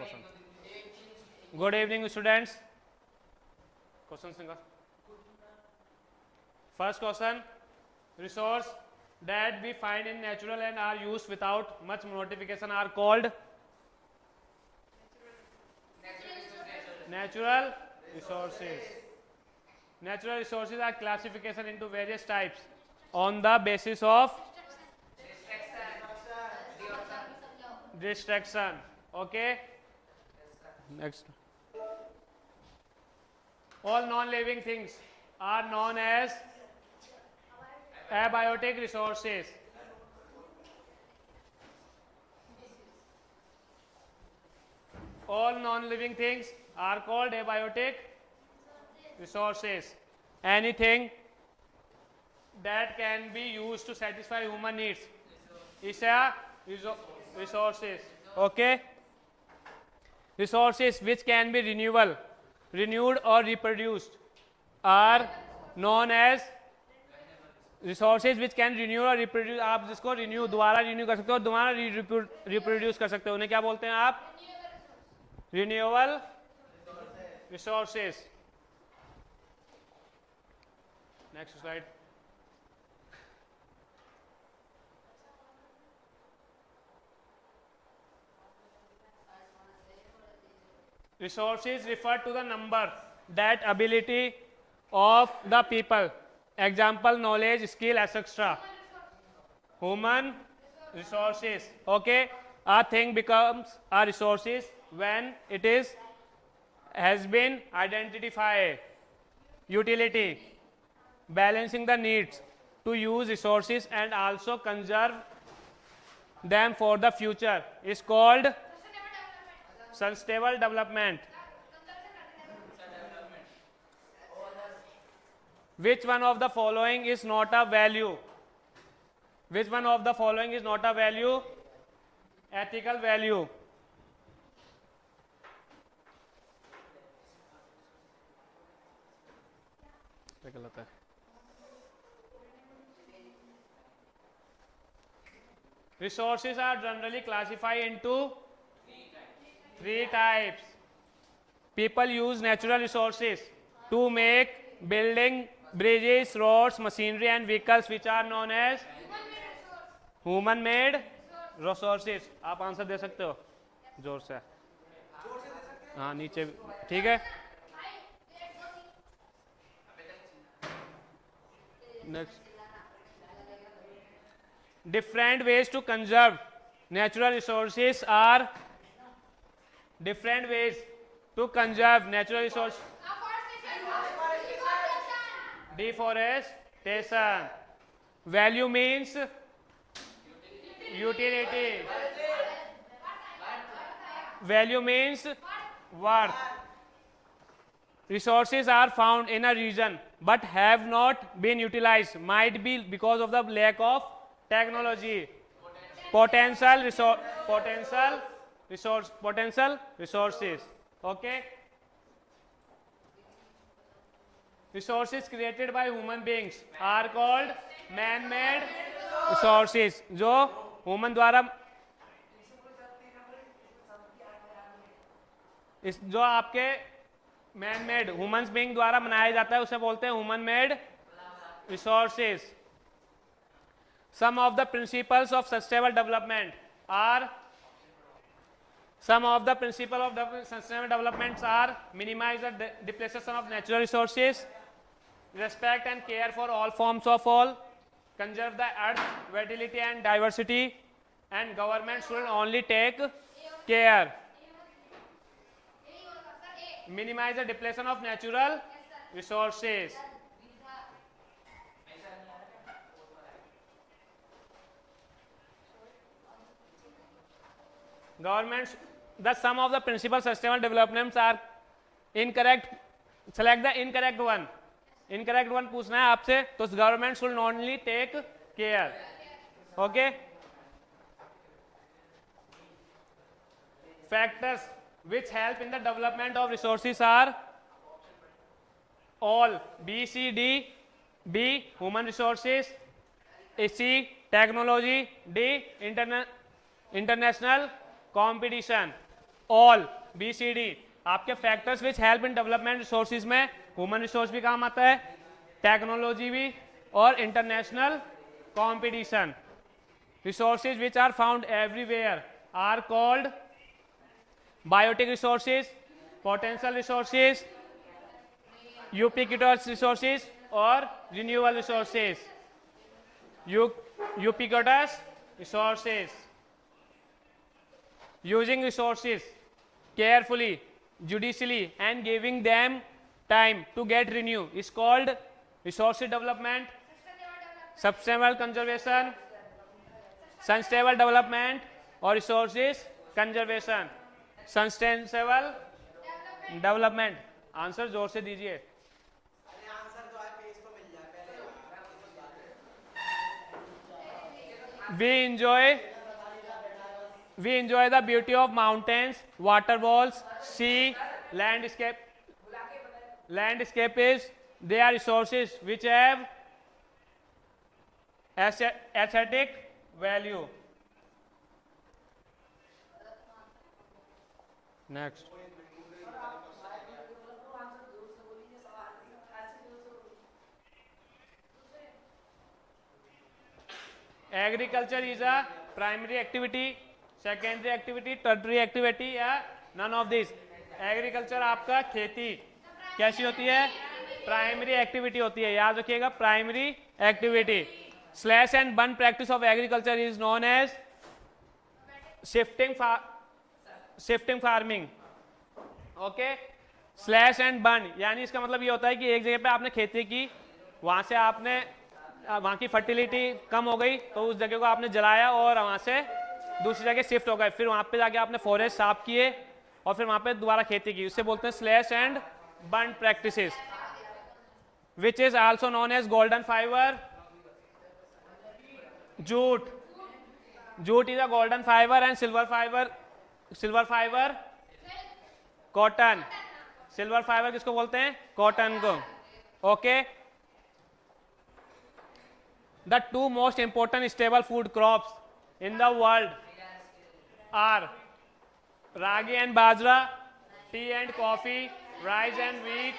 question. Good evening, students. Questions. First question: resource that we find in natural and are used without much modification are called natural resources. Natural resources are classification into various types on the basis of distraction. Okay. Next. All non-living things are known as abiotic resources. All non-living things are called abiotic resources. Anything that can be used to satisfy human needs is a resources. Okay. Resources which can be renewed or reproduced are known as resources which can renew or reproduce. आप जिसको renew दोबारा renew कर सकते हो, दोबारा reproduce कर सकते हो, उन्हें क्या बोलते हैं आप? Renewable resources. Next slide. Resources refer to the number, that ability of the people. Example: knowledge, skill, etc. Human resources. Okay. A thing becomes a resources when it has been identified. Utility: balancing the needs to use resources and also conserve them for the future is called sustainable development. Which one of the following is not a value? Which one of the following is not a value? Ethical value. Resources are generally classified into three types. People use natural resources to make building, bridges, roads, machinery and vehicles which are known as human made resources. आप answer दे सकते हो जोर से? हाँ नीचे ठीक है. Next. Different ways to conserve natural resources are different ways to conserve natural resources. Deforestation. Value means utility. Value means worth. Resources are found in a region but have not been utilized, might be because of the lack of technology. Potential resources. Okay. Resources created by human beings are called man-made resources. जो human द्वारा जो आपके man-made humans being द्वारा बनाया जाता है उसे बोलते हैं human-made resources. Some of the principles of sustainable development are minimize the depletion of natural resources, respect and care for all forms of all, conserve the earth's fertility and diversity, and government should only take care. Minimize the depletion of natural resources. Governments, the sum of the principal sustainable developments are incorrect. Select the incorrect one. Incorrect one पूछना है आपसे, तो government should only take care. Okay. Factors which help in the development of resources are all B, C, D. B, human resources. C, technology. D, international competition. All BCD आपके factors which help in development resources में human resource भी काम आता है, technology भी और international competition. Resources which are found everywhere are called biotic resources, potential resources, ubiquitous resources or renewable resources. Ubiquitous resources. Using resources carefully, judiciously and giving them time to get renewed is called resource development, sustainable conservation, sustainable development और resources conservation. Sustainable development. Answer जोर से दीजिए. We enjoy the beauty of mountains, waterfalls, sea, landscape. Landscape is they are resources which have aesthetic value. Next. Agriculture is a primary activity, secondary activity, tertiary activity या none of these. Agriculture आपका खेती कैसी होती है? Primary activity होती है. याद रखिएगा primary activity. Slash and burn practice of agriculture is known as shifting farming. Okay? Slash and burn यानी इसका मतलब ये होता है कि एक जगह पे आपने खेती की, वहां से आपने वहां की फर्टिलिटी कम हो गई तो उस जगह को आपने जलाया और वहां से दूसरी जगह शिफ्ट हो गए, फिर वहां पे जाके आपने फॉरेस्ट साफ किए और फिर वहां पे दोबारा खेती की. उससे बोलते हैं slash and burn practices. Which is also known as golden fibre. Jute. Jute is a golden fibre and silver fibre cotton. Silver fibre किसको बोलते हैं? कॉटन को. Okay. The two most important stable food crops in the world are ragi and bajra, tea and coffee, rice and wheat,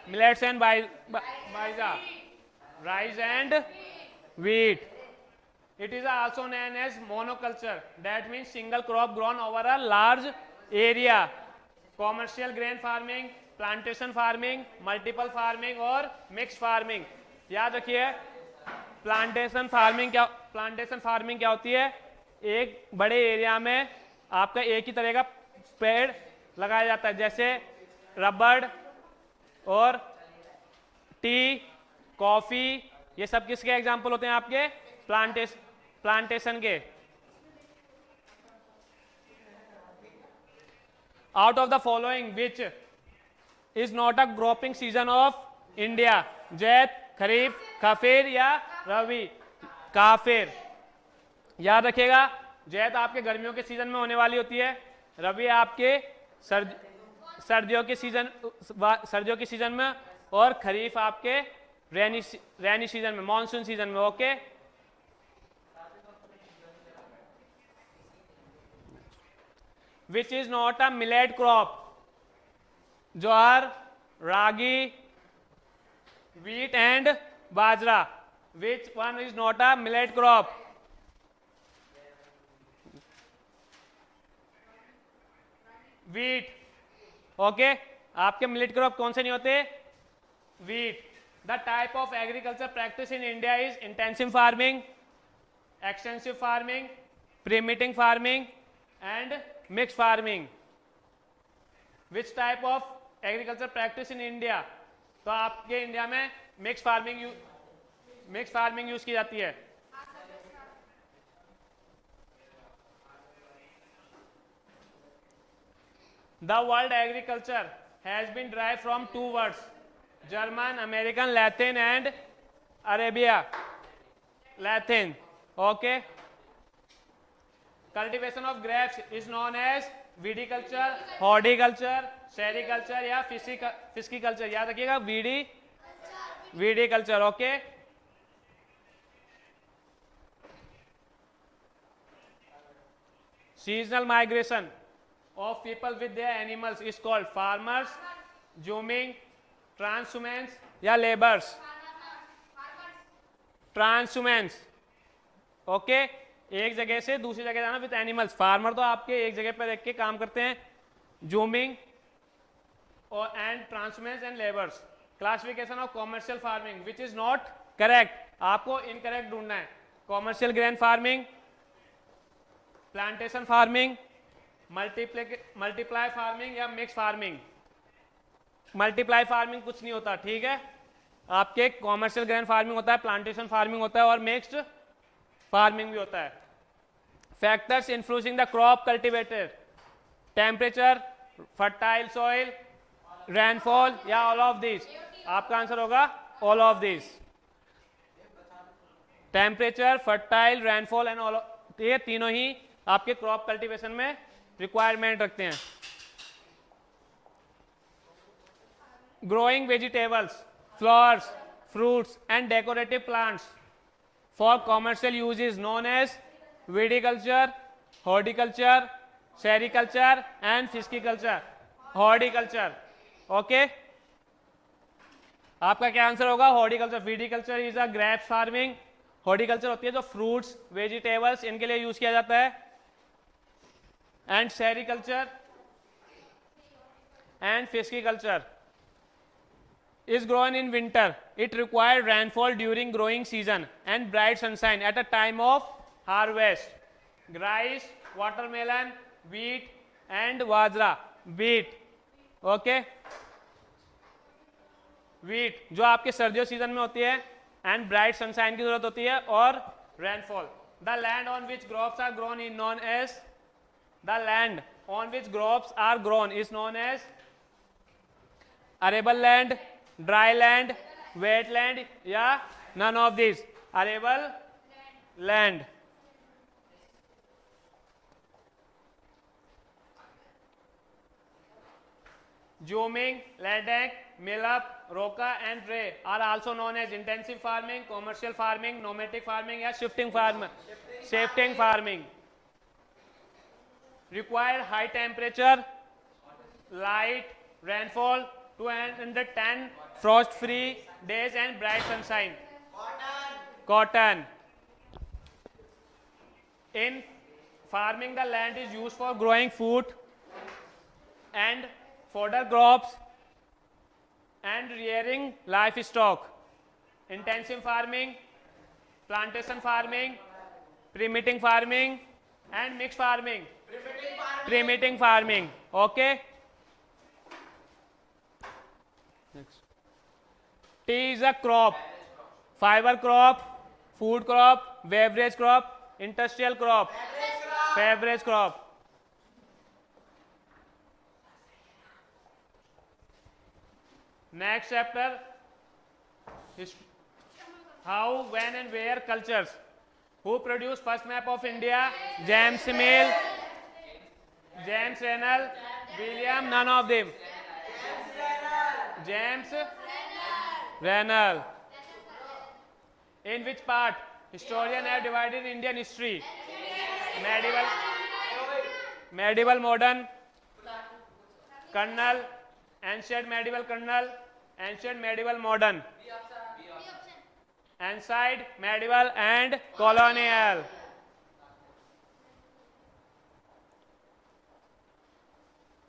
millets and baija. Rice and wheat. It is also known as monoculture. That means single crop grown over a large area. Commercial grain farming, plantation farming, multiple farming और mixed farming. याद रखिए plantation farming क्या होती है? एक बड़े area में आपका एक ही तरह का पेड़ लगाया जाता है, जैसे रबड़ और टी, कॉफी, ये सब किसके एग्जांपल होते हैं? आपके प्लांटेशन के. Out of the following which is not a cropping season of India? Zaid, kharif, काफिर या रबी? काफिर. याद रखिएगा जैद आपके गर्मियों के सीजन में होने वाली होती है, रबी आपके सर्दियों के सीजन में और खरीफ आपके रैनी सीजन में, मॉनसून सीजन में. Okay. Which is not a millet crop? Jowar, ragi, wheat and bajra. Which one is not a millet crop? Wheat. Okay. आपके मिलेट क्रॉप कौन से नहीं होते? Wheat. The type of agriculture practice in India is intensive farming, extensive farming, primitive farming and mixed farming. Which type of agriculture practice in India? तो आपके India में mix farming use की जाती है. The world agriculture has been derived from two words, German, American, Latin and Arabia. Latin. Okay. Cultivation of grapes is known as viticulture, horticulture, sericulture या pisciculture. Okay रखिएगा migration. ओके. सीजनल माइग्रेशन. of people with their animals is called farmers, zooming, transhumans या laborers? Transhumans. Okay, एक जगह से दूसरी जगह जाना विद एनिमल्स. फार्मर तो आपके एक जगह पर रख के काम करते हैं. जूमिंग और and transhumance and labours. Classification of commercial farming which is not correct. आपको इनकरेक्ट ढूंढना है. Commercial grain farming, plantation farming, multiply farming या मिक्स फार्मिंग. मल्टीप्लाई फार्मिंग कुछ नहीं होता, ठीक है. आपके कॉमर्शियल ग्रेन फार्मिंग होता है, प्लांटेशन फार्मिंग होता है और मिक्स्ड फार्मिंग भी होता है. Factors influencing the crop cultivated. Temperature, fertile soil, rainfall या ऑल ऑफ दिस. आपका आंसर होगा all of this. Temperature, fertile, rainfall and all, ये तीनों ही आपके क्रॉप कल्टीवेशन में रिक्वायरमेंट रखते हैं. Growing vegetables, flowers, fruits and decorative plants for commercial use is known as viticulture, horticulture, sericulture and pisciculture. Horticulture. Okay, आपका क्या answer होगा? Horticulture. Viticulture is a grapes farming. Horticulture होती है जो fruits, vegetables इनके लिए यूज किया जाता है. And sericulture and pisciculture is grown in winter. It requires rainfall during growing season and bright sunshine at a time of harvest. Rice, watermelon, wheat and bajra. Wheat. Okay. Wheat जो आपके सर्दियों season में होती है and bright sunshine की जरूरत होती है और rainfall. The land on which crops are grown is known as, the land on which crops are grown is known as arable land, dry land, wet land या none of this. Arable land. Jhuming, ladang, milpa, roca and ray are also known as intensive farming, commercial farming, nomadic farming या shifting farming. Require high temperature, light, rainfall, 210 frost-free days and bright sunshine. Cotton. In farming, the land is used for growing food and fodder crops and rearing livestock. Intensive farming, plantation farming, permitting farming and mixed farming. Permitting farming. Okay. Next. Tea is a crop, fiber crop, food crop, beverage crop, industrial crop, beverage crop. Next chapter, how, when and where cultures. Who produced first map of India? James Mill, James Rennell, William, none of them. James Rennell. In which part historians have divided Indian history? Medieval, modern, colonial, ancient medieval, colonial, ancient medieval, modern, ancient medieval and colonial.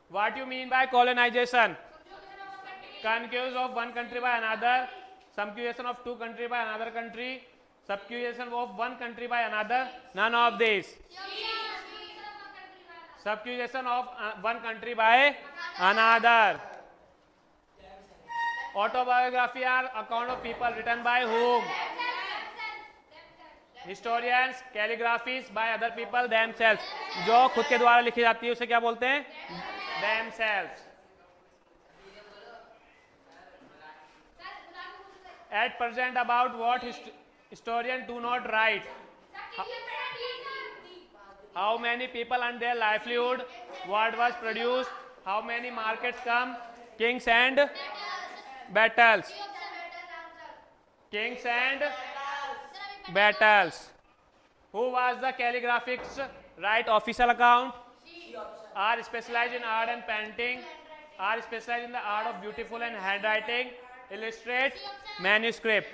What you mean by colonization? Conquest of one country by another, subjugation of two countries by another country, subjugation of one country by another, none of these. Subjugation of one country by another. Autobiography are account of people written by whom? Historians, calligraphies by other people themselves. जो खुद के द्वारा लिखी जाती है उसे क्या बोलते हैं? Themselves. At present, about what historians do not write. How many people and their livelihood, what was produced, how many markets come, kings and battles. Kings and battles. Who was the calligraphic's right official account? are specialized in art and painting, are specialized in the art of beautiful and handwriting, illustrate, manuscript,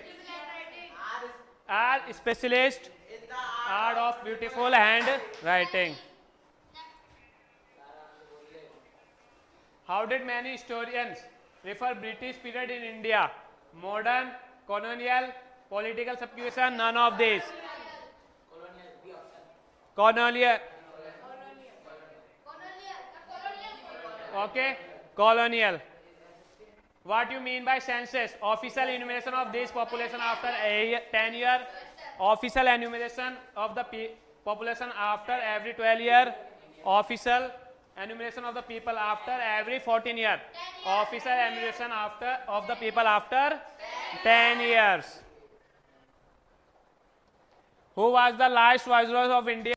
are specialist art of beautiful handwriting. How did many historians refer British period in India? Modern, colonial, political subjugation, none of these. Colonial. Okay, colonial. What you mean by census? Official enumeration of this population after 10 years. Official enumeration of the population after every 12 years. Official enumeration of the people after every 14 years. Official enumeration of the people after 10 years. Who was the last viceroy of India?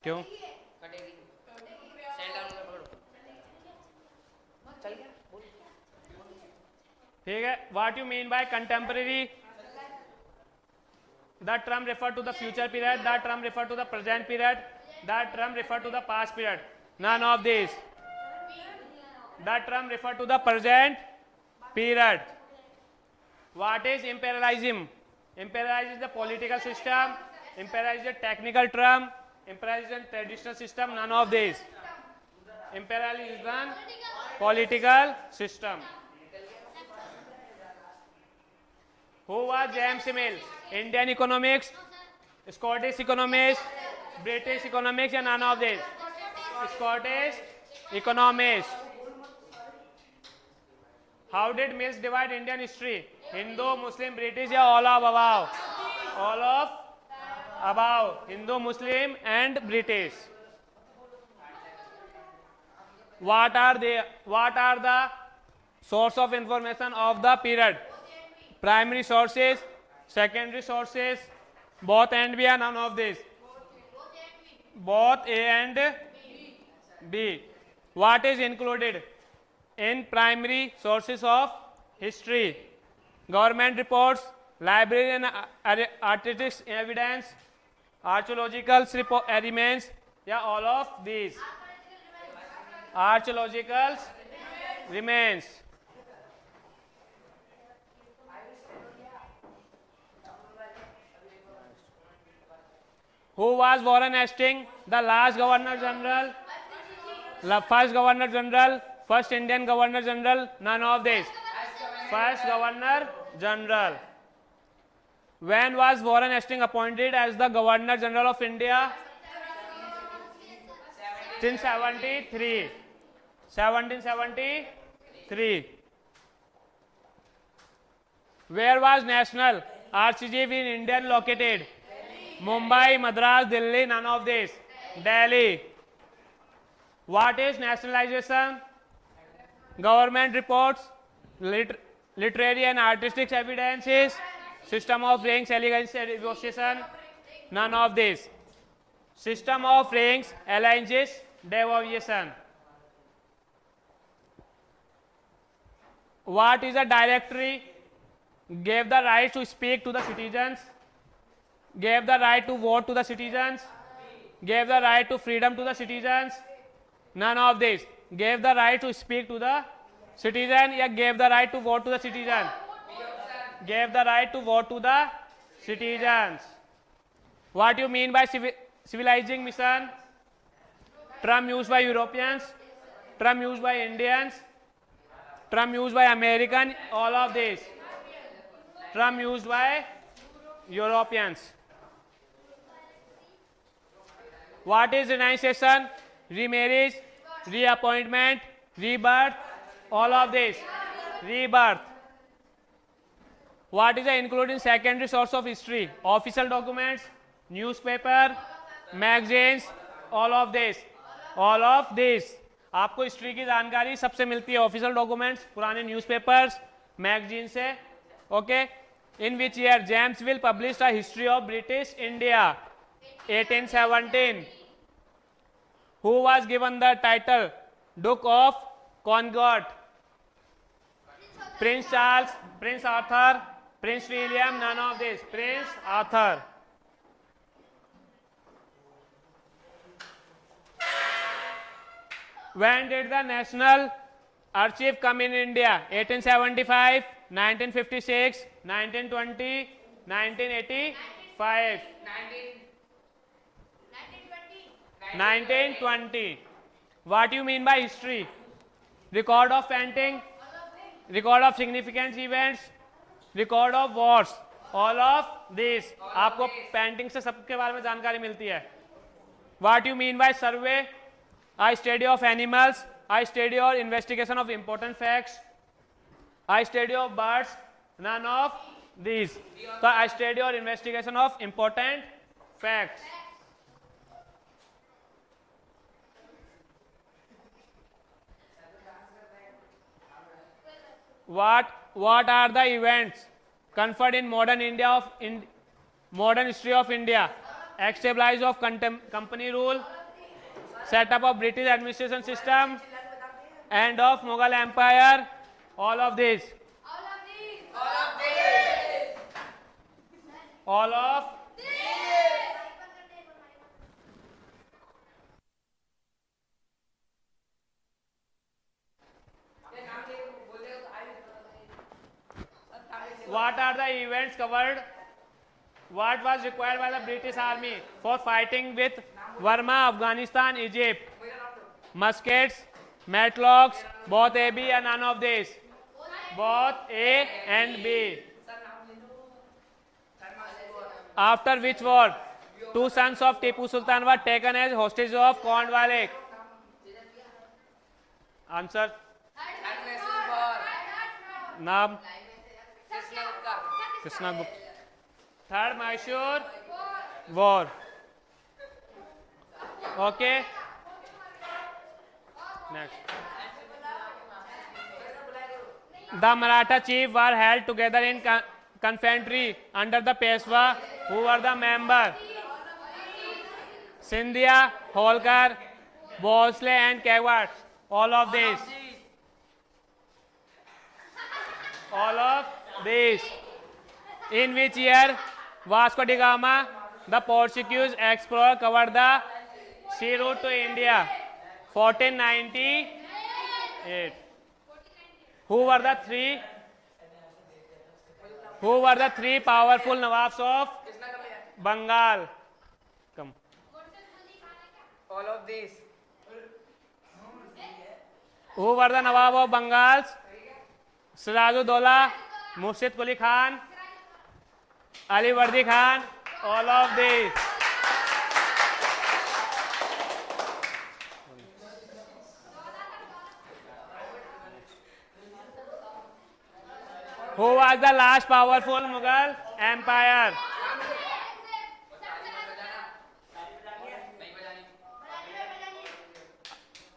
क्यों? ठीक है. What you mean by contemporary? The term refer to the future period. The term refer to the present period. The term refer to the past period. None of these. The term refer to the present period. What is imperialism? Imperialism is the political system. Imperialism is a technical term. Imperialism is a traditional system. None of these. Imperialism is the political system. Who was James Mill? Indian economics, Scottish economics, British economics, and none of these. Scottish economics. How did Mills divide Indian history? Hindu, Muslim, British, या all of above? All of above. Hindu, Muslim, and British. What are the source of information of the period? Primary sources, secondary sources, both and B, and none of this. Both A and B. What is included in primary sources of history? Government reports, library and artistic evidence, archaeological remains, yeah, all of these. Archaeological remains. Who was Warren Hastings? The last Governor General, the first Governor General, first Indian Governor General, none of this. First Governor General. When was Warren Hastings appointed as the Governor General of India? 1773. 1773. Where was National Archive in India located? Mumbai, Madras, Delhi, none of this. Delhi. What is nationalization? Government reports, literary and artistic evidences, system of ranks, alliance, negotiation, none of this. System of ranks, alliances, deviation. What is a directory? Gave the right to speak to the citizens, gave the right to vote to the citizens, gave the right to freedom to the citizens, none of this. Gave the right to speak to the citizen, या gave the right to vote to the citizen? Gave the right to vote to the citizens. What you mean by civilizing mission? Term used by Europeans. term used by Indians, term used by American, all of this. Term used by Europeans. What is renunciation? Remarriage, reappointment, rebirth, all of this. Rebirth. What is the including secondary source of history? Official documents, newspaper, magazines, all of this. All of this. आपको history की जानकारी सबसे मिलती है official documents, पुराने newspapers, magazine से. Okay. In which year James will publish a history of British India? 1817. Who was given the title Duke of Connaught? Prince Charles, Prince Arthur, Prince William, none of this. Prince Arthur. When did the National Archive come in India? 1875, 1956, 1920, 1985. 1920. What do you mean by history? Record of painting, record of significant events, record of wars, all of this. आपको painting से सबके बारे में जानकारी मिलती है. What do you mean by survey? I study of animals, I study or investigation of important facts, I study of birds, none of these. So I study or investigation of important facts. What are the events conferred in modern India modern history of India? Establishment of company rule, set up of British administration system, end of Mughal Empire, all of this. All of What are the events covered? What was required by the British Army for fighting with Burma, Afghanistan, Egypt? Muskets, matlocks, both A, B, and none of this. Both A and B. After which war? Two sons of Tipu Sultan were taken as hostages of Cornwallis. Answer. Naam. Krishna Gupta. Third Mysore War. Okay. Next. The Maratha chiefs were held together in confederacy under the Peshwa. Who were the members? Scindia, Holkar, Bhosle, and Kewat. All of these. All of these. In which year Vasco da Gama, the Portuguese explorer, covered the sea route to India? 1498. Who were the three powerful Nawabs of Bengal? Come. All of these. Who were the Nawab of Bengal? Sirajuddaulah, Murshid Quli Khan, Ali Vardi Khan, all of these. Who was the last powerful Mughal empire?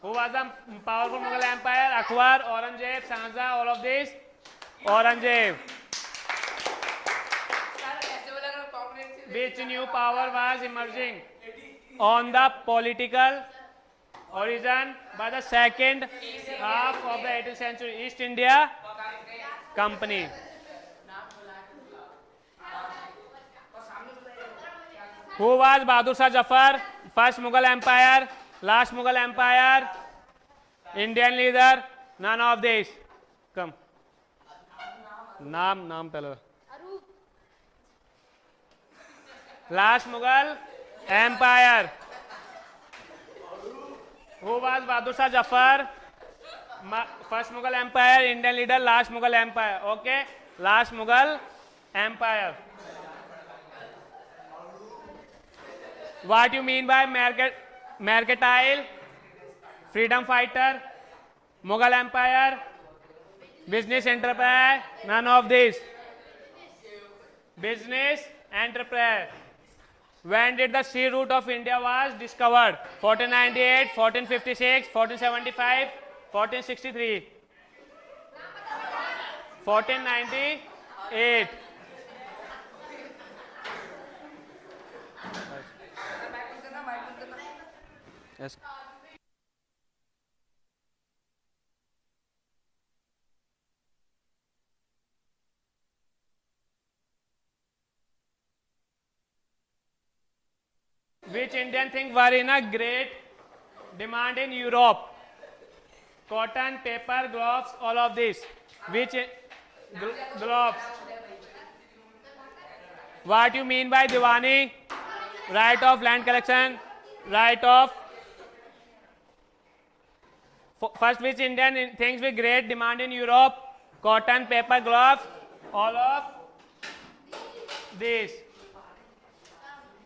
Who was the powerful Mughal empire? Akbar, Aurangzeb, Shahjahan, all of these. Aurangzeb. Which new power was emerging on the political horizon by the second half of the 18th century? East India Company. Who was Bahadur Shah Zafar? First Mughal empire, last Mughal empire, Indian leader, none of these. Come. नाम पहले. Last Mughal empire. Who was Bahadur Shah Zafar? First Mughal Empire, Indian leader, last Mughal Empire. Okay, last Mughal Empire. What you mean by mercantile? Freedom fighter, Mughal Empire, business enterprise, none of these. Business enterprise. When did the sea route of India was discovered? 1498, 1456, 1475, 1463. 1498. Yes. Which Indian things were in a great demand in Europe? Cotton, paper, gloves, all of this. Which gloves? What you mean by Diwani? Right of land collection, right of. First, which Indian things with great demand in Europe? Cotton, paper, gloves, all of these.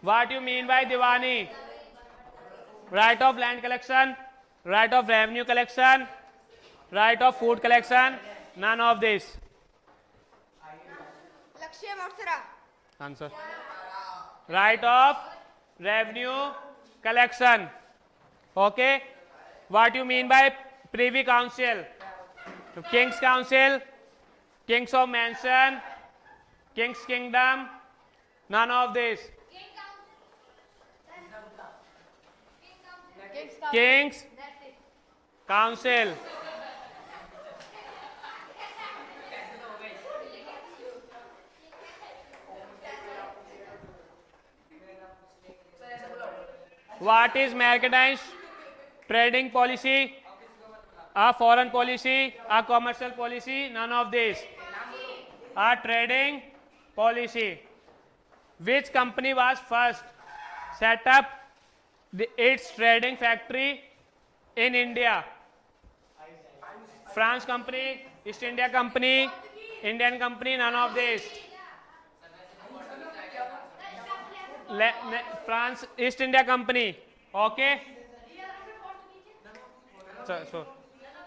What you mean by Diwani? Right of land collection, right of revenue collection, right of food collection, none of this. Answer. Right of revenue collection. Okay. What you mean by Privy Council? King's Council, Kings of Mansion, King's Kingdom, none of this. King's Council. What is mercantile trading policy? A foreign policy, a commercial policy, none of this. A trading policy. Which company was first set up its trading factory in India? France company, East India company, Indian company, none of this. France, East India company. Okay. So,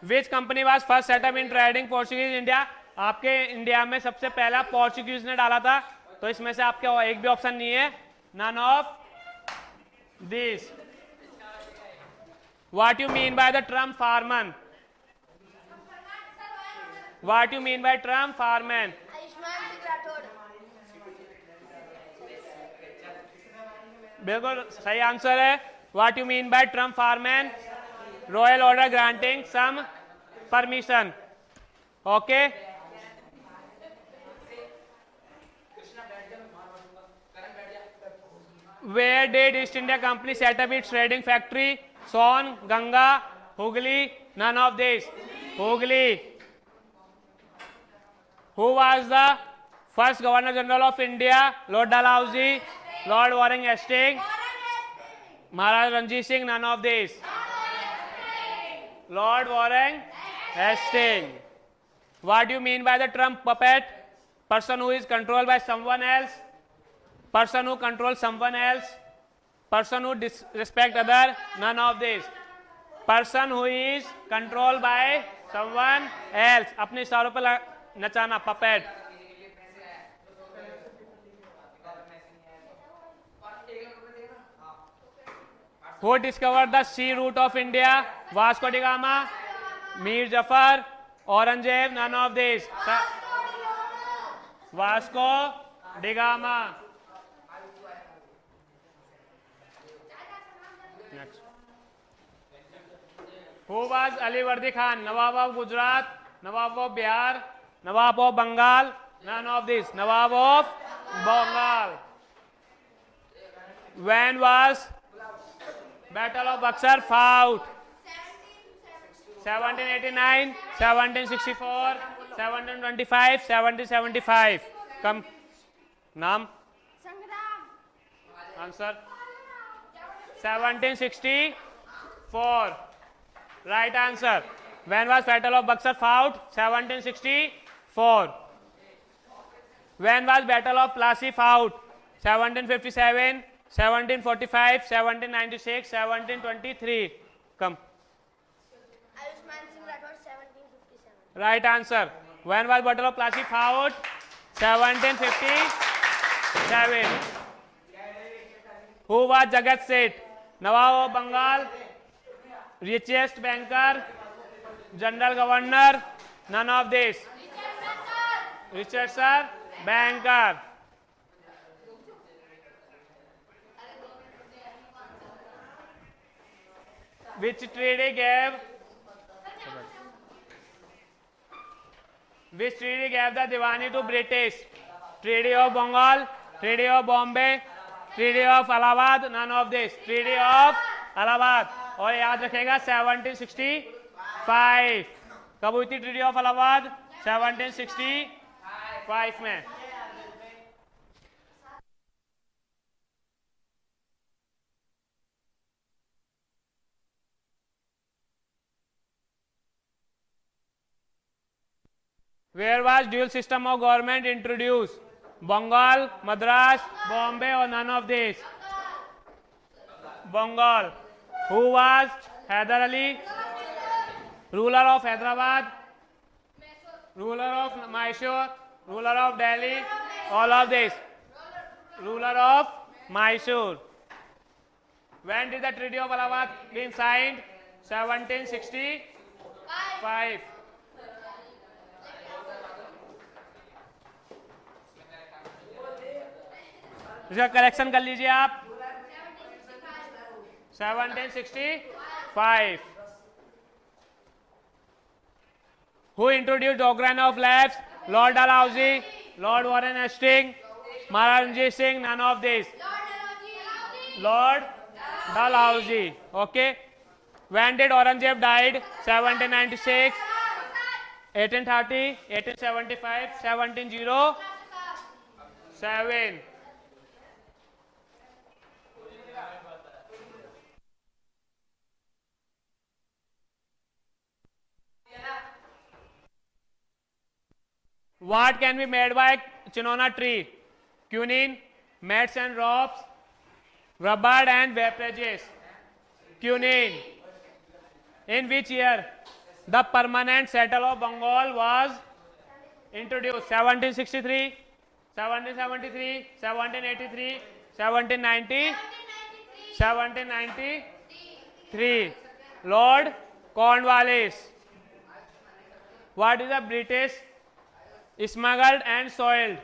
which company was first set up in trading Portuguese India? आपके India में सबसे पहला Portuguese ने डाला था, तो इसमें से आपके एक भी ऑप्शन नहीं है. None of these. What you mean by the term farmer? What you mean by term farmer? बिल्कुल सही आंसर है. What you mean by term farmer? Royal order granting some permission. Okay. Where did East India Company set up its trading factory? Son, Ganga, Hooghly, none of these. Hooghly. Who was the first Governor General of India? Lord Dalhousie, Lord Warren Hastings, Maharaj Ranjit Singh, none of these. Lord Warren Hastings. What do you mean by the term puppet? Person who is controlled by someone else. Person who controls someone else. Person who disrespect other. None of this. Person who is controlled by someone else. अपने इशारों पर नचाना, puppet. Who discovered the sea route of India? Vasco da Gama, Mir Jafar, Aurangzeb, none of these. Vasco da Gama. Next. Who was Ali Vardi Khan? Nawab of Gujarat, Nawab of Bihar, Nawab of Bengal, none of these. Nawab of Bengal. When was Battle of Buxar fought? 1789, 1764, 1725, 1775. Come. Naam. Answer. 1764. Right answer. When was Battle of Buxar fought? 1764. When was Battle of Plassey fought? 1757, 1745, 1796, 1723. Come. Right answer. When was Battle of Plassey fought? 1757. Who was Jagat Seth? Nawab of Bengal, richest banker, general governor, none of this. Richard sir, banker. Which treaty gave the Diwani to British? Treaty of Bengal, Treaty of Bombay, Treaty of Allahabad, none of this. Treaty of Allahabad. और याद रखेगा 1765. कब हुई थी treaty of Allahabad? 1765 में. Where was dual system of government introduced? Bengal, Madras, Bombay, or none of these? Bengal. Who was Hyder Ali? Ruler of Hyderabad, ruler of Mysore, ruler of Delhi, all of this. Ruler of Mysore. When did the Treaty of Allahabad been signed? 1765. इसका correction कर लीजिए आप. 1765. Who introduced doctrine of lapse? Lord Dalhousie, Lord Warren Hastings, Maharaja Ranjit Singh, none of this. Lord Dalhousie. Okay. When did Aurangzeb died? 1796, 1830, 1875, 1707. What can be made by chinona tree? Quinine, mats and ropes, rubber and vaporages. Quinine. In which year the permanent settle of Bengal was introduced? 1763, 1773, 1783, 1790, 1793. Lord Cornwallis. What is the British smuggled and soiled?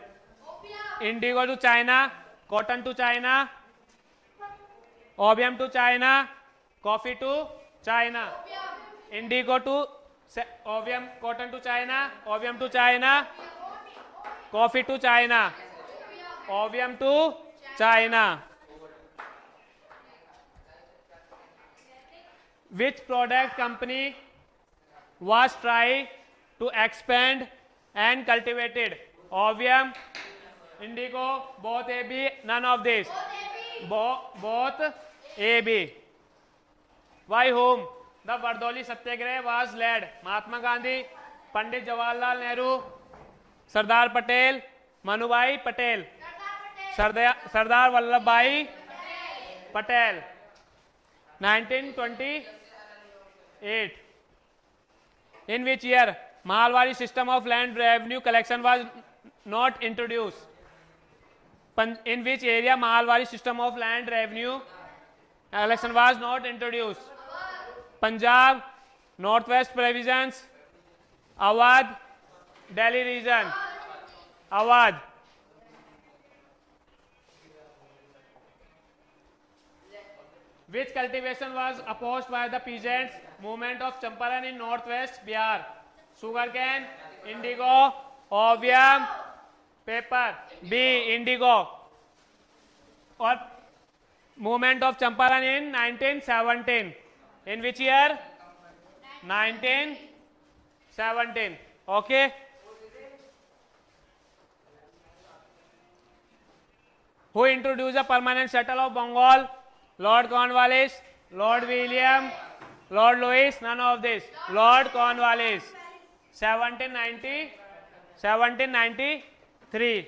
Indigo to China, cotton to China, opium to China, coffee to China. Indigo to opium, cotton to China, opium to China, coffee to China, opium to China. Which product company was trying to expand and cultivated? Opium, indigo, both AB, none of this. Both AB. By whom the Bardoli Satyagraha was led? Mahatma Gandhi, Pandit Jawaharlal Nehru, Sardar Patel, Manubhai Patel. Sardar Vallabhbhai Patel. 1928. In which year Mahalwari system of land revenue collection was not introduced? In which area Mahalwari system of land revenue collection was not introduced? Punjab, Northwest Province, Awadh, Delhi region. Awadh. Which cultivation was opposed by the peasants movement of Champaran in northwest Bihar? Sugarcane, indigo, opium, paper. B. Indigo. Or movement of Champaran in 1917. In which year? 1917. Okay. Who introduced the permanent settle of Bengal? Lord Cornwallis, Lord William, Lord Louis, none of this. Lord Cornwallis, 1793.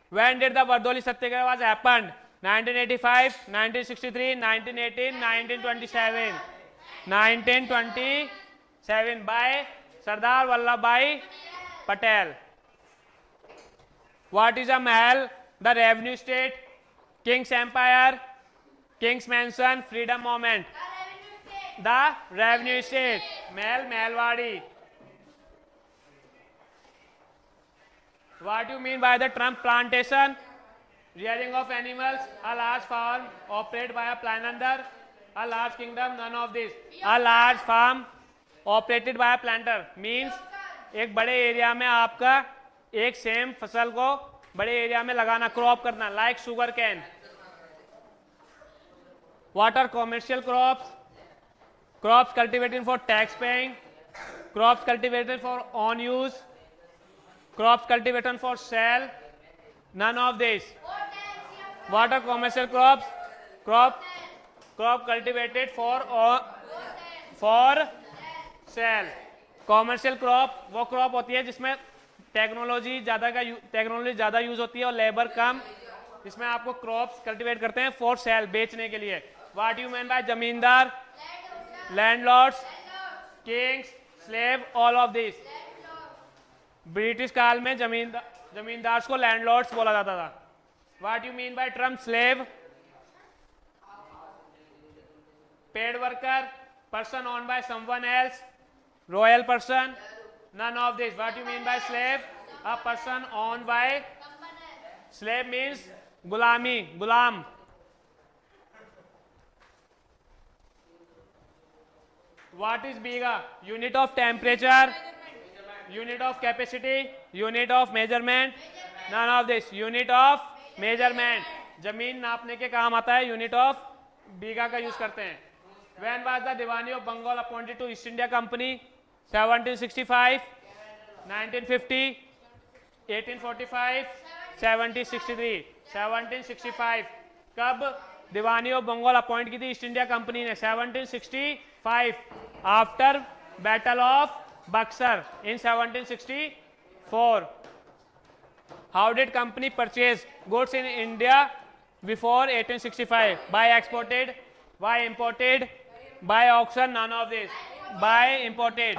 When did the Bardoli Satyagraha was happened? 1985, 1963, 1918, 1927. 1927 by Sardar Vallabhbhai Patel. What is a mahal? The revenue state, King's Empire, King's Mansion, Freedom Moment. The revenue state. Mahal, Mahalwadi. What do you mean by the term plantation? Rearing of animals, a large farm operated by a planter, a large kingdom, none of this. A large farm operated by a planter means एक बड़े area में आपका एक same फसल को बड़े area में लगाना, क्रॉप करना, like sugar cane. What are commercial crops? Crops cultivated for tax paying, crops cultivated for own use, crops cultivated for sale, none of this. What are commercial crops? Crop cultivated for sale. Commercial crop वो crop होती है जिसमें technology ज़्यादा use होती है और labour कम, जिसमें आपको क्रॉप्स कल्टीवेट करते हैं फॉर सेल, बेचने के लिए. व्हाट यू मीन बाय जमींदार? Landlords, Kings, slave, all of this. British काल में जमींदार को लैंडलॉर्ड्स बोला जाता था. What you mean by term slave? Paid worker, person owned by someone else, royal person, none of this. What you mean by slave? A person owned by. Slave means gulami, gulam. What is biga? Unit of temperature, unit of capacity, unit of measurement, none of this. Unit of measurement. जमीन नापने के काम आता है, unit of बीघा का use करते हैं. When was the Diwani of Bengal appointed to East India Company? 1765, 1950, 1845, 1763. 1765 कब दीवानी ऑफ बंगाल अपॉइंट की थी ईस्ट इंडिया कंपनी ने? 1765 after battle of Buxar in 1764. How did company purchase goods in India before 1865? By exported, by imported, by auction, none of this. By imported.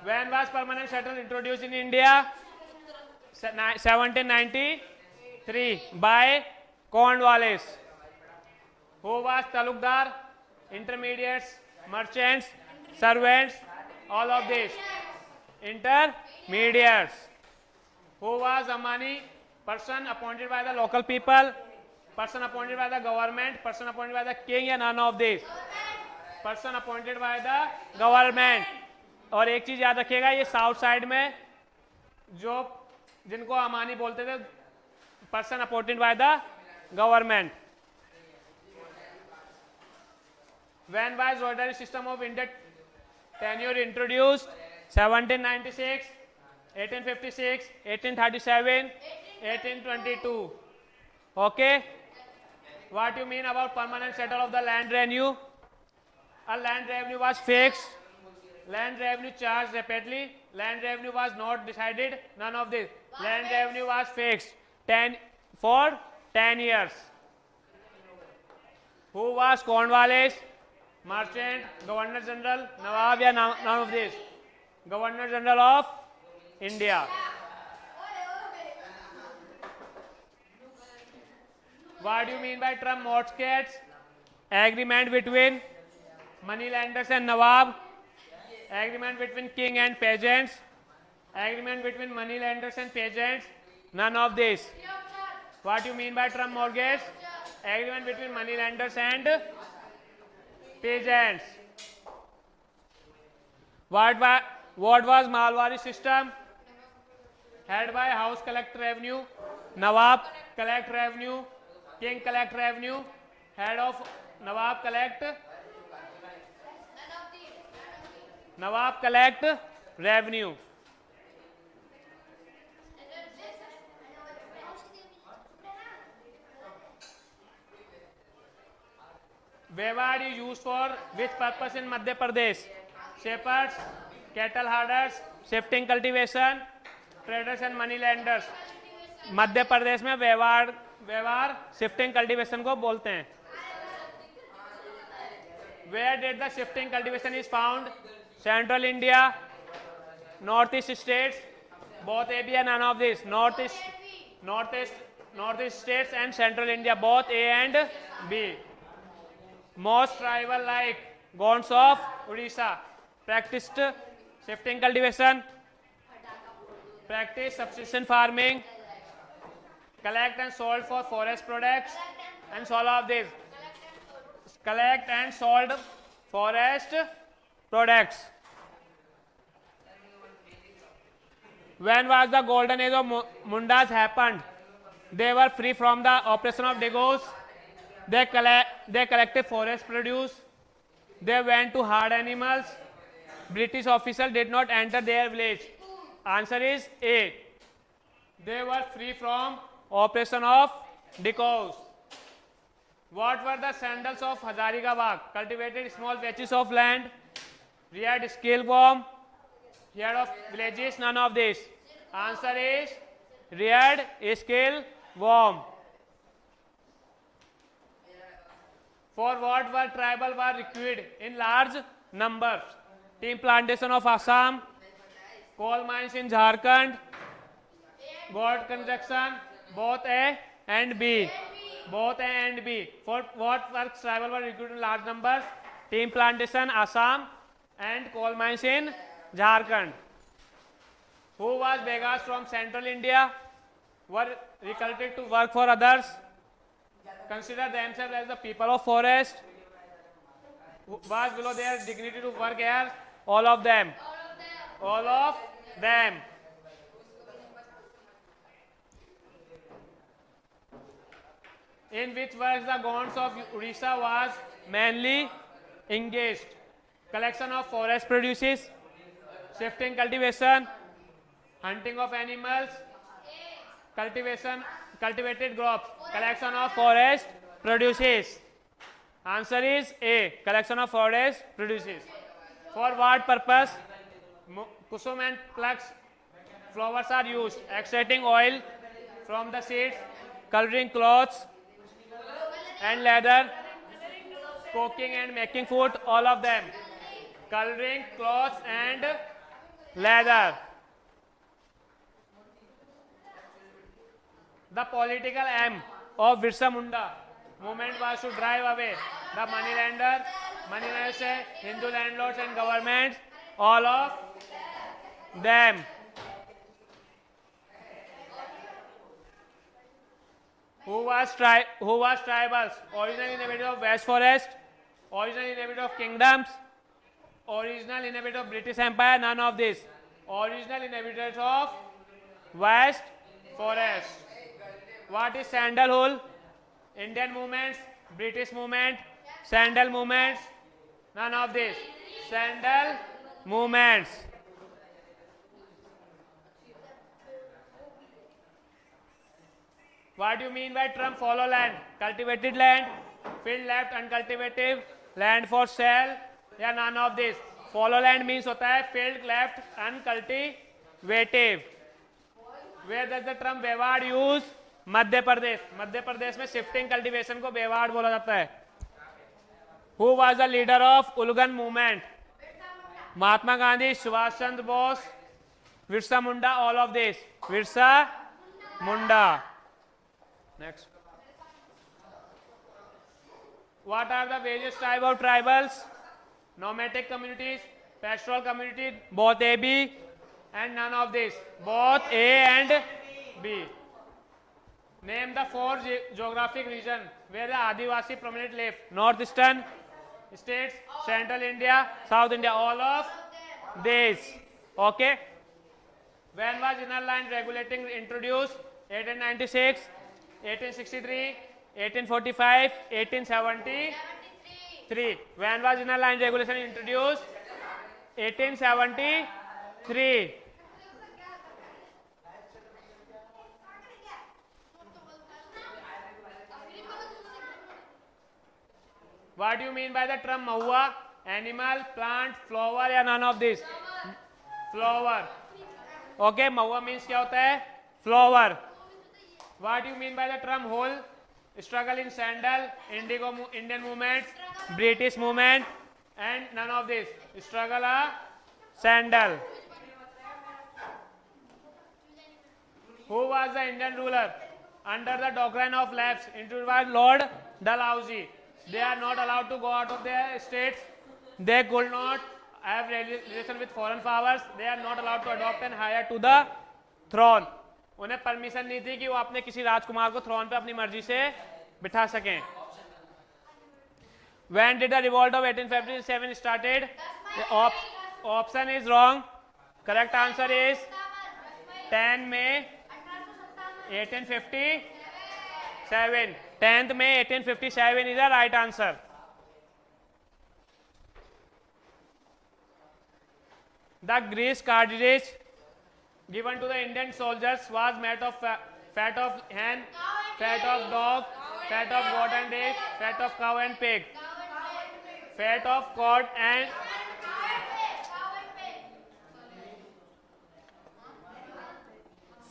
When was permanent settle introduced in India? 1793 by Cornwallis. Who was talukdar? Intermediates, merchants, servants, all of this. Intermediates. Who was Amani? Person appointed by the local people, person appointed by the government, person appointed by the king, या none of this? Person appointed by the government. और एक चीज याद रखिएगा, ये south side में जो जिनको अमानी बोलते थे, person appointed by the government. When was ordinary system of India tenure introduced? 1796, 1856, 1837, 1822. Okay. What you mean about permanent settle of the land revenue? A land revenue was fixed, land revenue charged rapidly, land revenue was not decided, none of this. Land revenue was fixed for 10 years. Who was Cornwallis? Merchant, Governor General, Nawab, या none of this? Governor General of India. What do you mean by term mortgage? Agreement between moneylenders and Nawab, agreement between king and peasants, agreement between moneylenders and peasants, none of this. What do you mean by term mortgage? Agreement between moneylenders and peasants. What was Malwari system? Head by house collect revenue, Nawab collect revenue, king collect revenue, head of Nawab collect revenue. Weward is used for which purpose in Madhya Pradesh? Shepherds, cattle herders, shifting cultivation, traders and money lenders. Madhya Pradesh में व्यवहार shifting cultivation को बोलते हैं. Where did the shifting cultivation is found? Central India, Northeast states, both A, B and none of this. Northeast states and Central India, both A and B. Most tribal like Gonds of Odisha practiced shifting cultivation, practice subsistence farming, collect and sold for forest products, and all of this. Collect and sold forest products. When was the golden age of Mundas happened? They were free from the oppression of Degos. They collected forest produce. They went to herd animals. British officials did not enter their village. Answer is A. They were free from oppression of Degos. What were the sandals of Hazarigabad? Cultivated small patches of land, reared scaleworm, head of villages, none of this. Answer is reared scaleworm. For what were tribal were required in large numbers? Tea plantation of Assam, coal mines in Jharkhand, gold construction, both A and B. Both A and B. For what works tribal were recruited in large numbers? Tea plantation, Assam, and coal mines in Jharkhand. Who was beggars from Central India? Were recruited to work for others. Consider themselves as the people of forest. Was below their dignity to work here? All of them. All of them. In which works the Gonds of Odisha was mainly engaged? Collection of forest produces, shifting cultivation, hunting of animals, cultivated crops, collection of forest produces. Answer is A. Collection of forest produces. For what purpose? Kusum and flax flowers are used. Extracting oil from the seeds, coloring clothes and leather, cooking and making food, all of them. Coloring clothes and leather. The political aim of Birsa Munda movement was to drive away the moneylenders, Hindu landlords and governments, all of them. Who was tribals? Original inhabitant of West Forest, original inhabitant of kingdoms, original inhabitant of British Empire, none of this. Original inhabitants of West Forest. What is sandalwood? Indian movements, British movement, sandal movements, none of this. Sandal movements. What do you mean by term follow land? Cultivated land, field left uncultivated, land for sale, या none of this. Follow land means होता है field left uncultivated. Where does the term बेवाड़ use? Madhya Pradesh में shifting cultivation को बेवाड़ बोला जाता है. Who was the leader of Ulgan movement? Mahatma Gandhi, Subhash Chandra Bose, Birsa Munda, all of this. Birsa Munda. Next. What are the various type of tribals? Nomadic communities, pastoral communities, both A, B, and none of this. Both A and B. Name the four geographic regions where the Adivasi prominent live. Northeastern states, Central India, South India, all of these. Okay. When was inner line regulating introduced? 1896, 1863, 1845, 1873. When was inner line regulation introduced? 1873. What do you mean by the term mahua? Animal, plant, flower या none of this? Flower. Okay, mahua means क्या होता है? Flower. What do you mean by the term whole? Struggle in sandal, Indian movement, British movement, and none of this. Struggle a sandal. Who was the Indian ruler under the doctrine of lapse introduced by Lord Dalhousie? They are not allowed to go out of their states. They could not have relation with foreign powers. They are not allowed to adopt and hire to the throne. उन्हें permission नहीं थी कि वो अपने किसी राजकुमार को throne पे अपनी मर्जी से बिठा सकें. When did the revolt of 1857 started? The option is wrong. Correct answer is 10 May 1857. 10th May 1857 is the right answer. The grease cartridge given to the Indian soldiers was made of fat of hen, fat of dog, fat of goat and sheep, fat of cow and pig, fat of cod and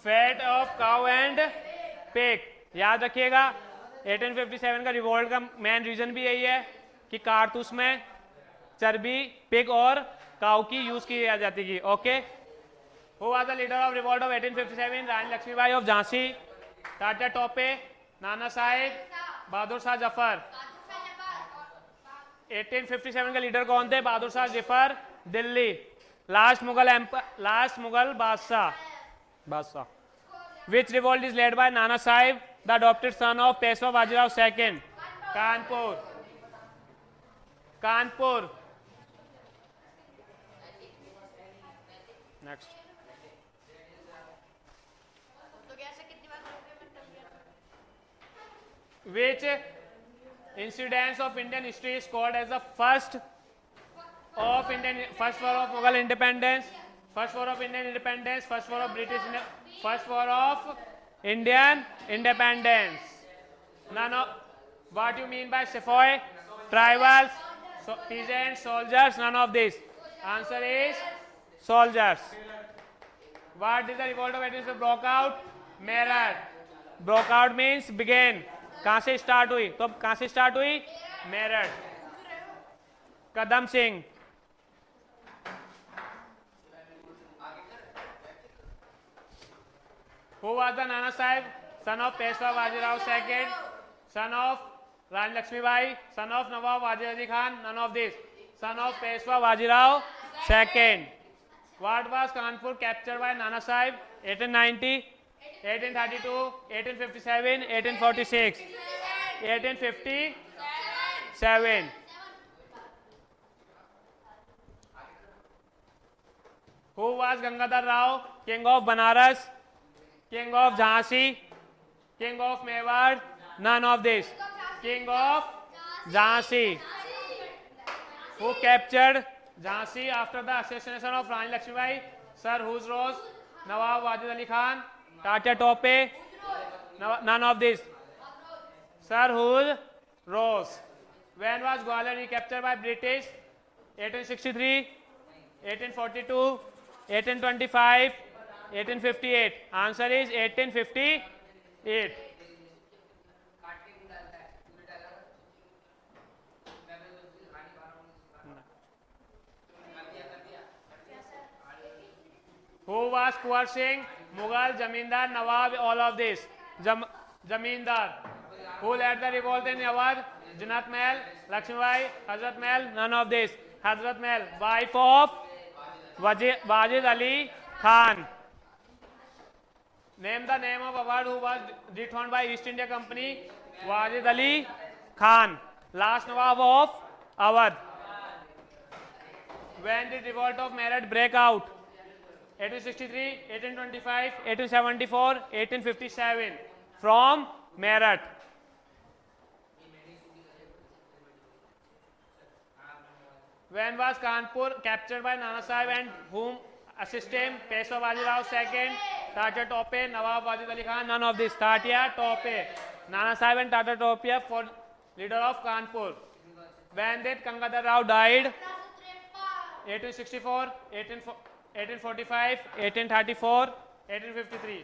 fat of cow and pig. याद रखिएगा 1857 का revolt का main reason भी यही है कि कारतूस में चर्बी पिग और काउ की यूज की जाती थी. Okay. Who was the leader of revolt of 1857? Rani Lakshmibai of Jhansi, Tatya Tope, Nana Sahib, Bahadur Shah Zafar. 1857 के लीडर कौन थे? बहादुर शाह जफर, दिल्ली. लास्ट मुगल बादशाह. Which revolt is led by Nana Sahib, the adopted son of Peshwa Bajirao II? Kanpur. Next. Which incidents of Indian history is called as the first war of Mughal independence, first war of Indian independence, first war of Indian independence? None of. What you mean by sepoy? Tribals, peasants, soldiers? None of this. Answer is soldiers. What did the revolt of 1857 broke out? Meerut. Broke out means began. कहाँ से start हुई? तो कहाँ से start हुई? मेरठ. कदम Singh. Who was the Nana Sahib? Son of Peshwa Bajirao II, son of Rani Lakshmibai, son of Nawab Wajid Ali Khan? None of this. Son of Peshwa Bajirao II. What was Kanpur captured by Nana Sahib? 1890, 1832, 1857, 1846. 1857. Who was Gangadhar Rao? King of Banaras, King of Jhansi, King of Mewar? None of this. King of Jhansi. Who captured Jhansi after the assassination of Rani Lakshmibai? Sir whose rose? Nawab Wajid Ali Khan, Tatya Tope? None of this. Sir whose rose? When was Gwalior recaptured by British? 1863, 1842, 1825, 1858. Answer is 1858. Who was Kuwar Singh? Mughal, Zamindar, Nawab? All of this. Zamindar. Who led the revolt in Awadh? Janat Mahal, Lakshmibai, Hazrat Mahal? None of this. Hazrat Mahal, wife of Wajid Ali Khan. Name the name of Awadh who was dethroned by East India Company? Wajid Ali Khan. Last Nawab of Awadh. When did revolt of Meerut break out? 1863, 1825, 1874, 1857. From Meerut. When was Kanpur captured by Nana Sahib and whom assisted him? Peshwa Bajirao II, Tatya Tope, Nawab Wajid Ali Khan? None of this. Tatya Tope. Nana Sahib and Tatya Tope for leader of Kanpur. When did Gangadhar Rao died? 1864, 1845, 1834, 1853.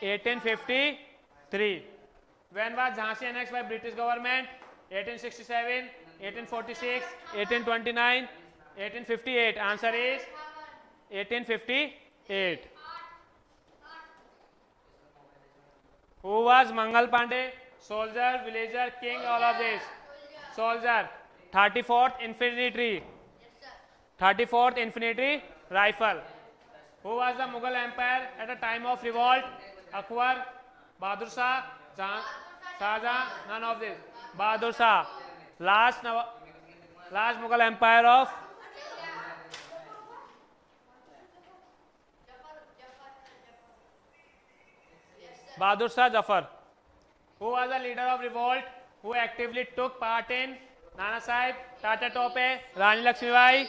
1853. When was Jhansi annexed by British government? 1867, 1846, 1829, 1858. Answer is 1858. Who was Mangal Pandey? Soldier, villager, king, all of this. Soldier. 34th Infantry. 34th Infantry Rifle. Who was the Mughal Empire at the time of revolt? Akbar, Bahadur Shah, Shahjahan, none of this. Bahadur Shah. Last Mughal Empire of Bahadur Shah Jafar. Who was the leader of revolt? Who actively took part in? Nana Sahib, Tata Tope, Rani Lakshmibai.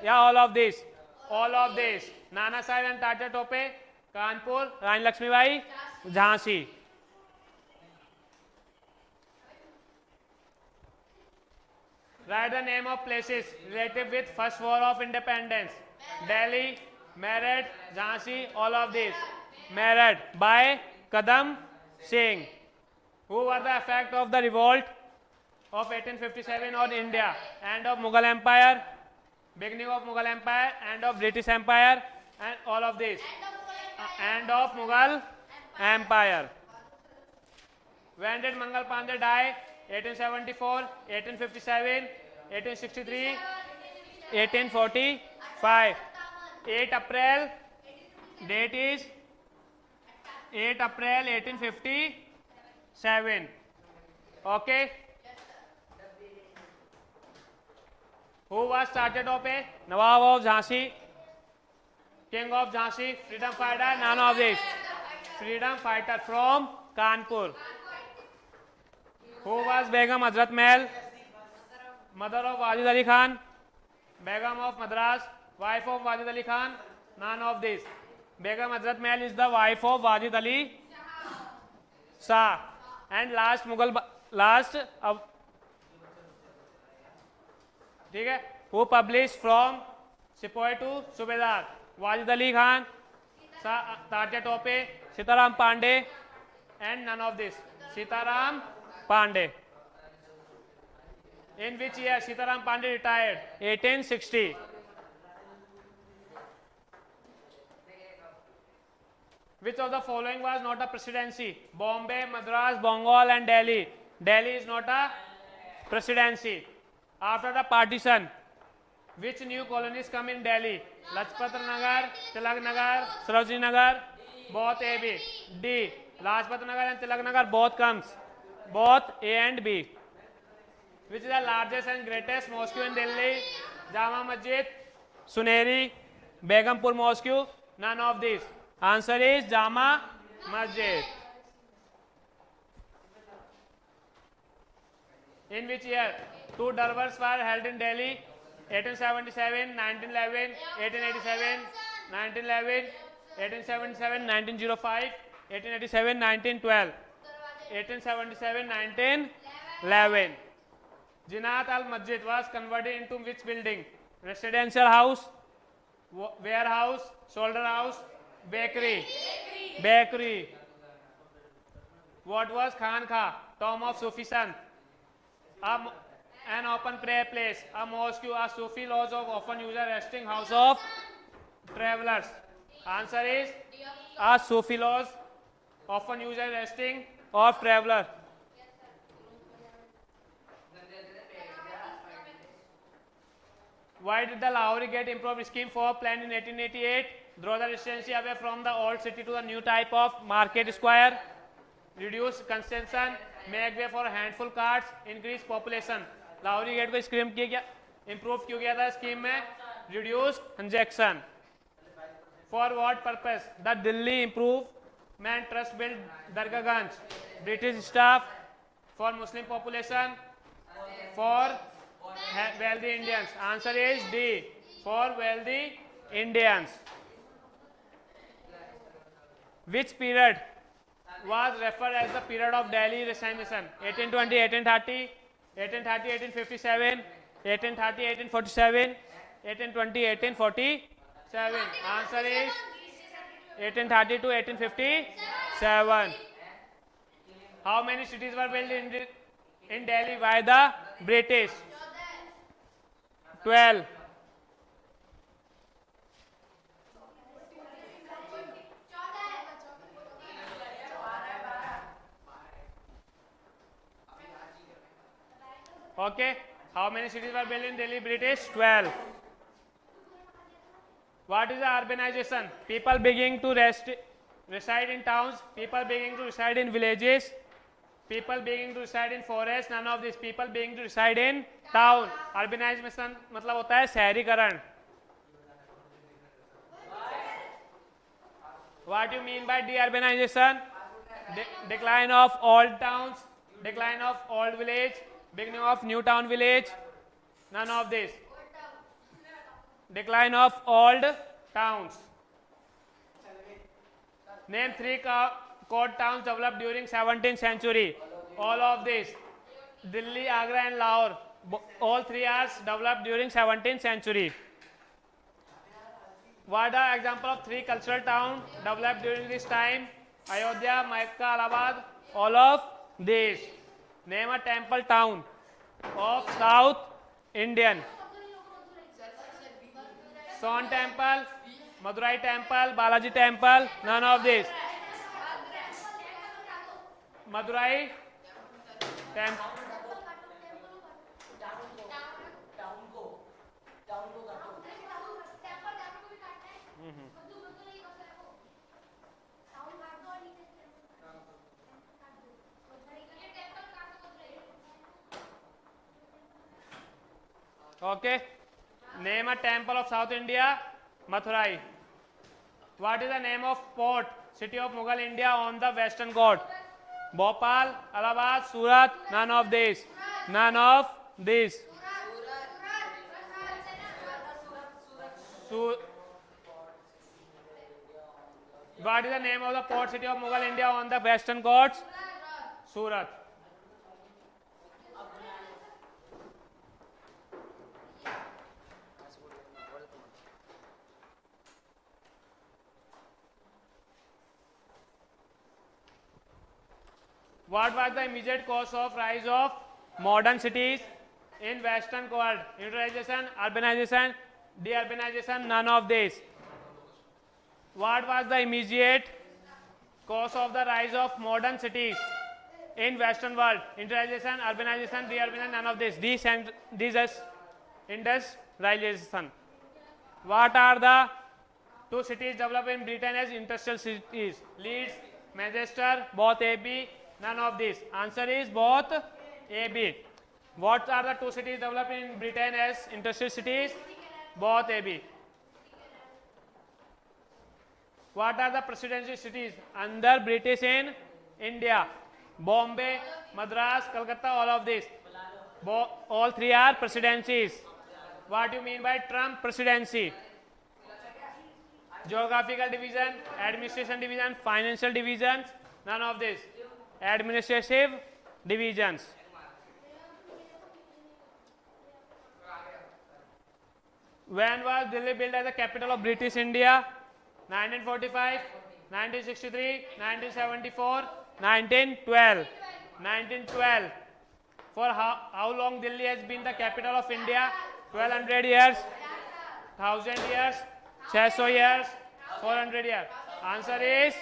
Yeah, all of this. All of this. Nana Sahib and Tata Tope, Kanpur, Rani Lakshmibai, Jhansi. Write the name of places related with First War of Independence. Delhi, Meerut, Jhansi, all of this. Meerut by Kadam Singh. Who were the effect of the revolt of 1857 on India? End of Mughal Empire, beginning of Mughal Empire, end of British Empire, and all of this. End of Mughal Empire. When did Mangal Pandey die? 1874, 1857, 1863, 1845. 8 April, date is 8 April 1857. Okay. Who was started of a Nawab of Jhansi, King of Jhansi, freedom fighter, none of this. Freedom fighter from Kanpur. Who was Begum Hazrat Mahal? Mother of Wajid Ali Khan, Begum of Madras, wife of Wajid Ali Khan, none of this. Begum Hazrat Mahal is the wife of Wajid Ali Shah. And last ठीक है, who published from Sepoy to Subedar? Wajid Ali Khan, Tatya Tope, Sitaram Pandey, and none of this. Sitaram Pandey. In which year Sitaram Pandey retired? 1860. Which of the following was not a presidency? Bombay, Madras, Bengal, and Delhi. Delhi is not a presidency. After the partition, which new colonies come in Delhi? Lajpat Nagar, Tilak Nagar, Sarojini Nagar, both A, B. D. Lajpat Nagar and Tilak Nagar both comes. Both A and B. Which is the largest and greatest mosque in Delhi? Jama Masjid, Suneri, Begumpur Mosque, none of these. Answer is Jama Masjid. In which year two Durbars were held in Delhi? 1877, 1911, 1887, 1911, 1877, 1905, 1887, 1912, 1877, 1911. Jinaat al Masjid was converted into which building? Residential house, warehouse, soldier house, bakery. Bakery. What was Khanqa? Tomb of Sufism. An open prayer place, a mosque, a Sufi lodge of often used resting house of travelers. Answer is a Sufi lodge, often used resting of traveler. Why did the Lahori Gate Improved Scheme for planned in 1888? Draw the residency away from the old city to the new type of market square. Reduce congestion, make way for handful carts, increase population. Lahori gate को scheme किया क्या improve क्यों किया था scheme में? Reduce congestion. For what purpose? The Delhi improvement trust build Dargahganj. British staff, for Muslim population, for wealthy Indians. Answer is D, for wealthy Indians. Which period was referred as the period of Delhi Renaissance? 1820, 1830, 1830, 1857, 1830, 1847, 1820, 1847. Answer is 1830 to 1857. How many cities were built in Delhi by the British? 12. Okay. How many cities were built in Delhi British? 12. What is the urbanization? People beginning to reside in towns, people beginning to reside in villages, people beginning to reside in forests, none of these. People beginning to reside in town. Urbanization मतलब होता है शहरीकरण. What do you mean by deurbanization? Decline of old towns, decline of old village, beginning of new town village, none of this. Decline of old towns. Name 3 court towns developed during 17th century. All of this. Delhi, Agra and Lahore. All 3 are developed during 17th century. What are example of 3 cultural towns developed during this time? Ayodhya, Mecca, Allahabad. All of these. Name a temple town of South Indian. Son Temple, Madurai Temple, Balaji Temple, none of this. Madurai Temple. Okay. Name a temple of South India, Mathurai. What is the name of port, city of Mughal India on the western coast? Bhopal, Allahabad, Surat, none of these. None of these. What is the name of the port city of Mughal India on the western coast? Surat. What was the immediate cause of rise of modern cities in western world? Industrialization, urbanization, deurbanization, none of this. What was the immediate cause of the rise of modern cities in western world? Industrialization, urbanization, deurbanization, none of this. These is industrialization. What are the 2 cities developed in Britain as industrial cities? Leeds, Manchester, both AB. None of this. Answer is both AB. What are the 2 cities developed in Britain as industrial cities? Both AB. What are the presidency cities under British in India? Bombay, Madras, Calcutta, all of this. All 3 are presidencies. What do you mean by Trump presidency? Geographical division, administration division, financial divisions, none of this. Administrative divisions. When was Delhi built as the capital of British India? 1945, 1963, 1974, 1912. 1912. For how long Delhi has been the capital of India? 1200 years, 1000 years, 600 years, 400 years. Answer is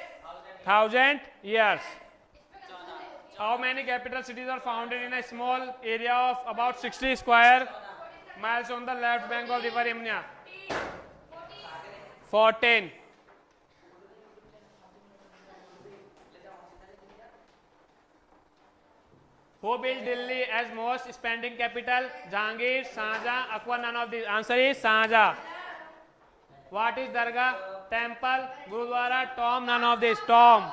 1000 years. How many capital cities are founded in a small area of about 60 square miles on the left bank of river Yamuna? 14. Who built Delhi as most spending capital? Jahangir, Shahjahan, Akbar, none of these. Answer is Shahjahan. What is Dargah? Temple, Gurudwara, tomb, none of this. Tomb.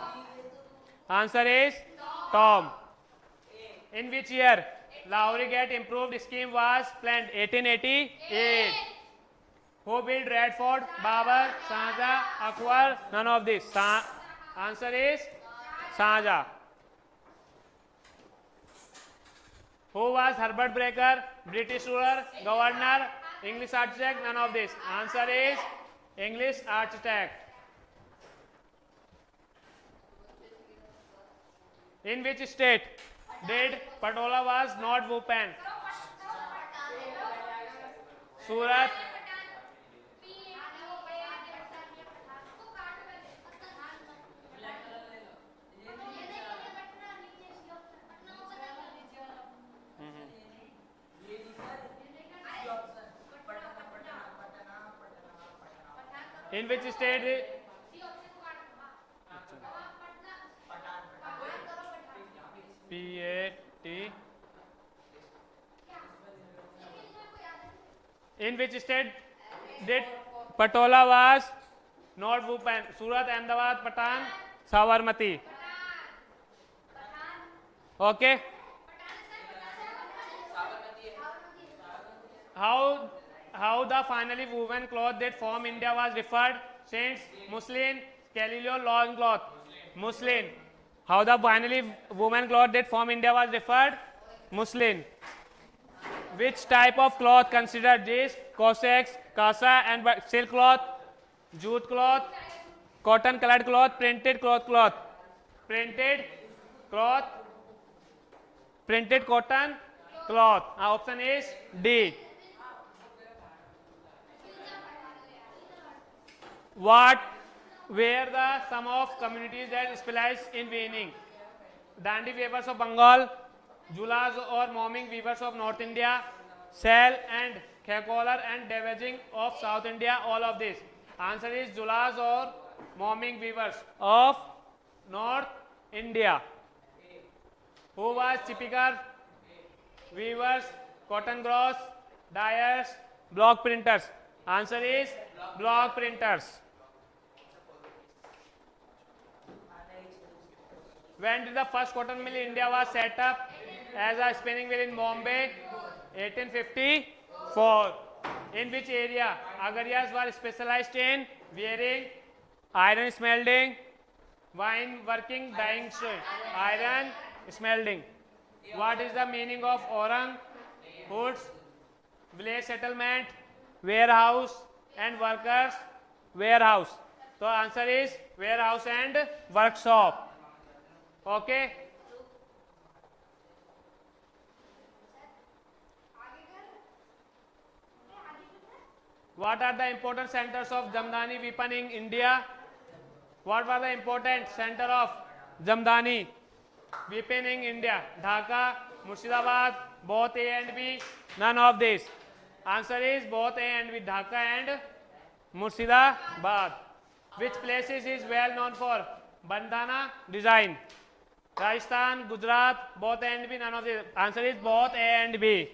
Answer is tomb. In which year Lahori Gate improved scheme was planned? 1888. Who built Red Fort? Babur, Shahjahan, Akbar, none of this. Answer is Shahjahan. Who was Herbert Breaker? British ruler, governor, English architect? None of this. Answer is English architect. In which state did Patola was not Bhupan? Surat, in which state? P-A-T. In which state did Patola was not Bhupan? Surat, Ahmedabad, Patan, Sabarmati. Okay. How the finally woven cloth that form India was referred? Saints, muslin, Galileo, long cloth. Muslin. How the finally woven cloth that form India was referred? Muslin. Which type of cloth considered this? Cossacks, kasa and silk cloth, jute cloth, cotton colored cloth, printed cloth. Printed cotton cloth. Option is D. What were the sum of communities that specialized in weaving? Dandi weavers of Bengal, Julas or Momming weavers of North India, Shell and Khakolar and Devaging of South India, all of this. Answer is Julas or Momming weavers of North India. Who was typical weavers, cotton gross, dyers, block printers? Answer is block printers. When did the first cotton mill in India was set up as a spinning mill in Bombay? 1854. In which area Agarias were specialized in? Wearing, iron smelting, wine working, dyeing, iron smelting. What is the meaning of orang? Hoods, village settlement, warehouse and workers, warehouse. So answer is warehouse and workshop. Okay. What are the important centers of Jamdani weapon in India? What was the important center of Jamdani weapon in India? Dhaka, Murshidabad, both A and B, none of this. Answer is both A and B, Dhaka and Murshidabad. Which places is well known for bandana design? Rajasthan, Gujarat, both A and B, none of this. Answer is both A and B.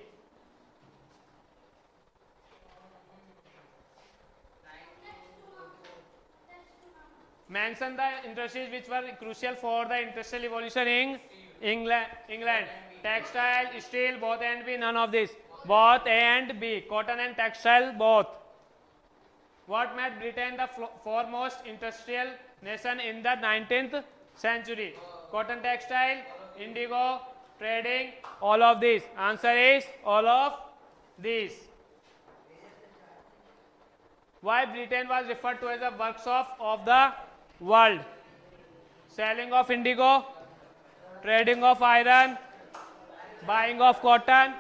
Mention the industries which were crucial for the industrial evolution in England. Textile, steel, both A and B, none of this. Both A and B. Cotton and textile, both. What made Britain the foremost industrial nation in the 19th century? Cotton, textile, indigo, trading, all of these. Answer is all of these. Why Britain was referred to as the workshop of the world? Selling of indigo, trading of iron, buying of cotton,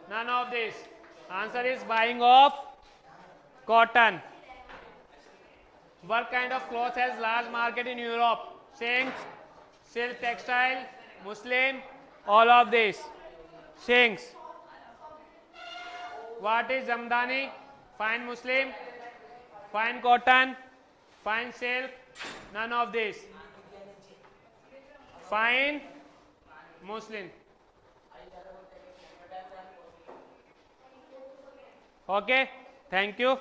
none of this. Answer is buying of cotton. What kind of cloth has large market in Europe? Shinks, silk, textile, muslin, all of this. Shinks. What is Jamdani? Fine muslin, fine cotton, fine silk, none of this. Fine muslin. Okay, thank you.